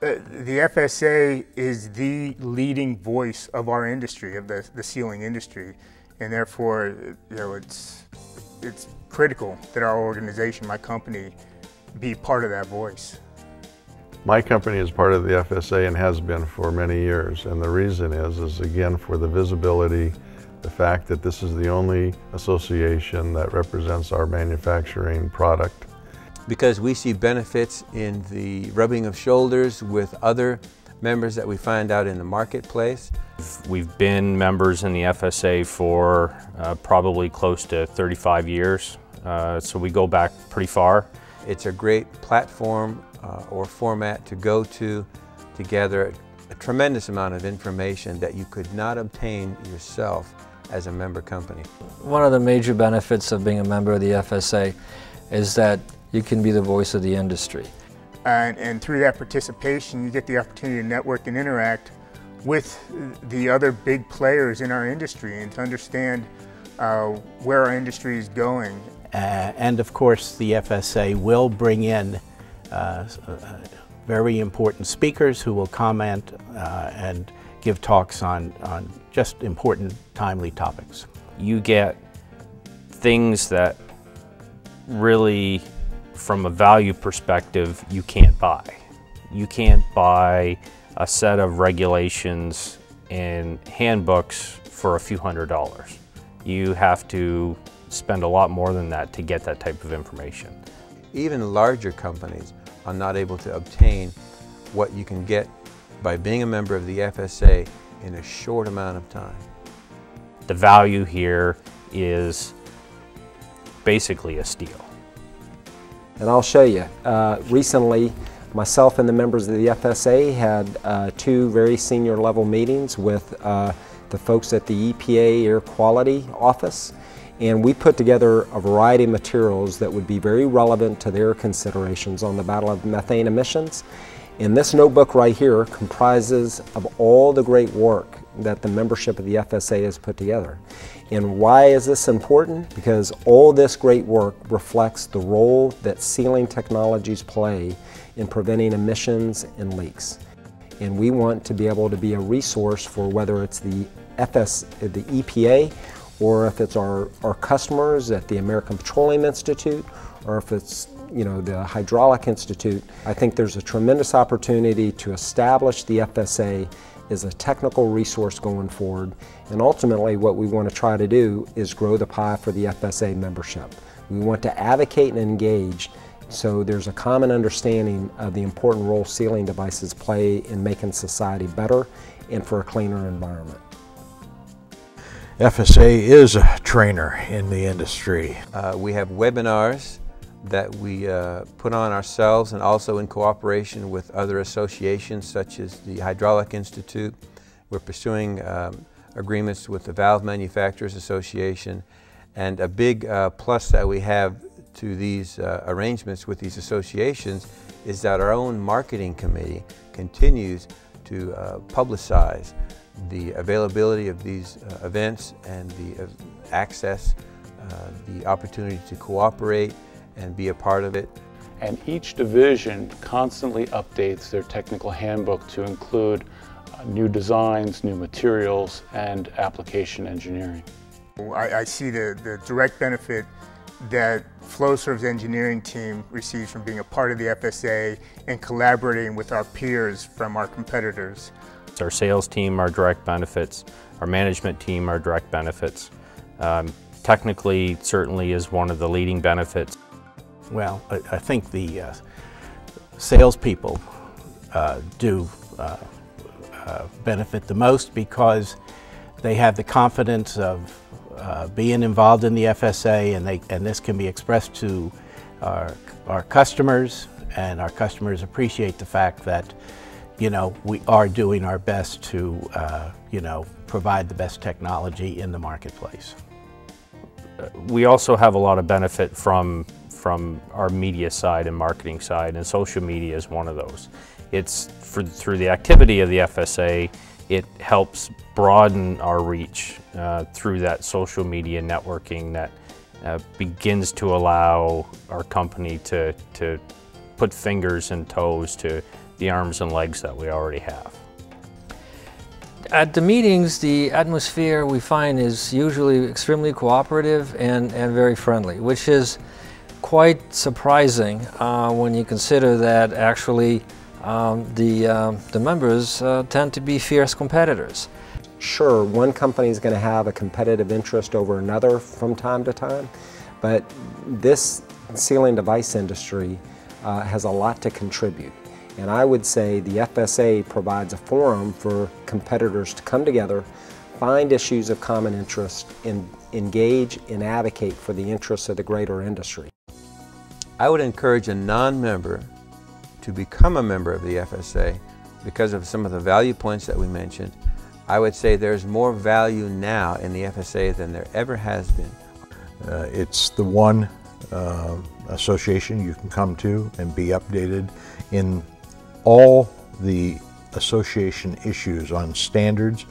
The FSA is the leading voice of our industry, of the sealing industry, and therefore, it's critical that our organization, my company, be part of that voice. My company is part of the FSA and has been for many years, and the reason is again for the visibility, the fact that this is the only association that represents our manufacturing product. Because we see benefits in the rubbing of shoulders with other members that we find out in the marketplace. We've been members in the FSA for probably close to 35 years, so we go back pretty far. It's a great platform or format to go to gather a tremendous amount of information that you could not obtain yourself as a member company. One of the major benefits of being a member of the FSA is that you can be the voice of the industry. And through that participation, you get the opportunity to network and interact with the other big players in our industry and to understand where our industry is going. And of course, the FSA will bring in very important speakers who will comment and give talks on just important, timely topics. You get things that really, from a value perspective, you can't buy. You can't buy a set of regulations and handbooks for a few $100s. You have to spend a lot more than that to get that type of information. Even larger companies are not able to obtain what you can get by being a member of the FSA in a short amount of time. The value here is basically a steal. And I'll show you. Recently, myself and the members of the FSA had two very senior level meetings with the folks at the EPA Air Quality Office, and we put together a variety of materials that would be very relevant to their considerations on the battle of methane emissions. And this notebook right here comprises of all the great work that the membership of the FSA has put together. And why is this important? Because all this great work reflects the role that sealing technologies play in preventing emissions and leaks. And we want to be able to be a resource for whether it's the EPA, or if it's our customers at the American Petroleum Institute, or if it's the Hydraulic Institute. I think there's a tremendous opportunity to establish the FSA as a technical resource going forward, and ultimately what we want to try to do is grow the pie for the FSA membership. We want to advocate and engage so there's a common understanding of the important role sealing devices play in making society better and for a cleaner environment. FSA is a trainer in the industry. We have webinars that we put on ourselves and also in cooperation with other associations such as the Hydraulic Institute. We're pursuing agreements with the Valve Manufacturers Association, and a big plus that we have to these arrangements with these associations is that our own marketing committee continues to publicize the availability of these events and the access, the opportunity to cooperate and be a part of it. And each division constantly updates their technical handbook to include new designs, new materials, and application engineering. I see the direct benefit that Flowserve's engineering team receives from being a part of the FSA and collaborating with our peers from our competitors. Our sales team are direct benefits, our management team are direct benefits. Technically, certainly is one of the leading benefits. Well, I think the salespeople do benefit the most because they have the confidence of being involved in the FSA, and this can be expressed to our customers, and our customers appreciate the fact that we are doing our best to provide the best technology in the marketplace. We also have a lot of benefit from our media side and marketing side, and social media is one of those. It's through the activity of the FSA, it helps broaden our reach through that social media networking that begins to allow our company to put fingers and toes to the arms and legs that we already have. At the meetings, the atmosphere we find is usually extremely cooperative and very friendly, which is quite surprising when you consider that actually the members tend to be fierce competitors. Sure, one company is going to have a competitive interest over another from time to time, but this sealing device industry has a lot to contribute. And I would say the FSA provides a forum for competitors to come together, find issues of common interest, and engage and advocate for the interests of the greater industry. I would encourage a non-member to become a member of the FSA because of some of the value points that we mentioned. I would say there's more value now in the FSA than there ever has been. It's the one association you can come to and be updated in all the association issues on standards,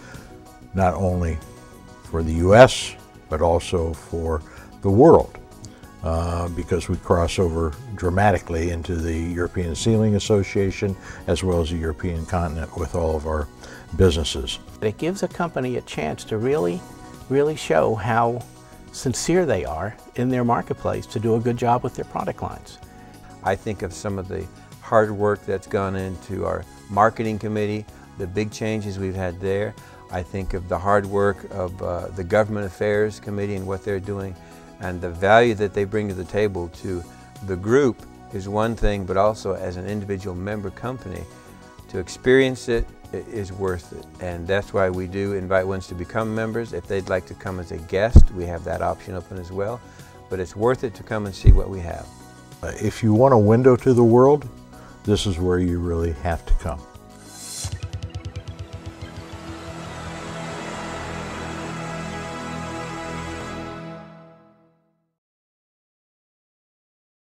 not only for the U.S., but also for the world, because we cross over dramatically into the European Sealing Association as well as the European continent with all of our businesses. It gives a company a chance to really show how sincere they are in their marketplace to do a good job with their product lines. I think of some of the hard work that's gone into our marketing committee, the big changes we've had there. I think of the hard work of the government affairs committee and what they're doing, and the value that they bring to the table to the group is one thing, but also as an individual member company, to experience it is worth it. And that's why we do invite ones to become members. If they'd like to come as a guest, we have that option open as well. But it's worth it to come and see what we have. If you want a window to the world, this is where you really have to come.